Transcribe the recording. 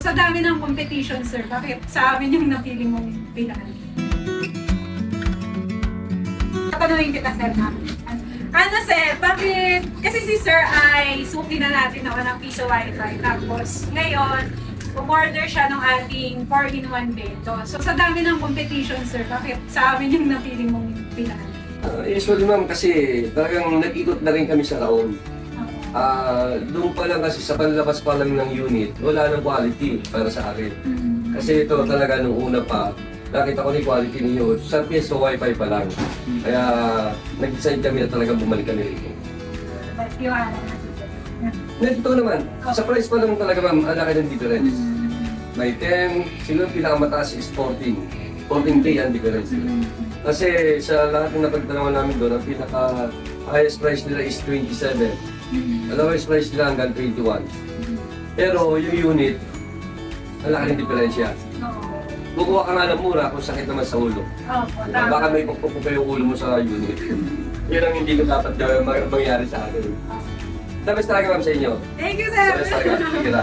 sa dami ng competition, sir, bakit sa amin yung napili mong pinaka? Tatanungin kita, sir, na. Ano, sir, bakit? Kasi si sir ay suki na natin na ng piso wifi. Tapos, ngayon, umorder siya ng ating 4-in-1 bento. So, sa dami ng competition, sir, bakit sa amin yung napili mong pinaka? Usually ma'am, kasi talagang nag-ikot na rin kami sa Raon. Doon pa lang kasi sa panlabas pa lang ng unit, wala nang quality para sa akin. Kasi ito talaga nung una pa, nakita ko ni quality niyo sa piso wifi pa lang. Kaya nag-decide kami na talagang bumalik kami rito. But yung ano, Ito naman, sa price pa lang talaga ma'am, ang laki ng difference. May 10, siguro pinakamataas is 14K ang difference. Kasi sa lahat ng napagtanawan namin doon, ang pinaka-highest price nila is 27. Ang lowest price nila hanggang 21. Pero yung unit, ang laki ng diferensya. Kukuha ka nga ng mura kung sakit naman sa ulo. Baka may pagpupuka yung ulo mo sa unit. Yun ang hindi ko dapat mangyari sa akin. Tapos talaga ma'am sa inyo. Thank you, sir! Tapos talaga, sige na.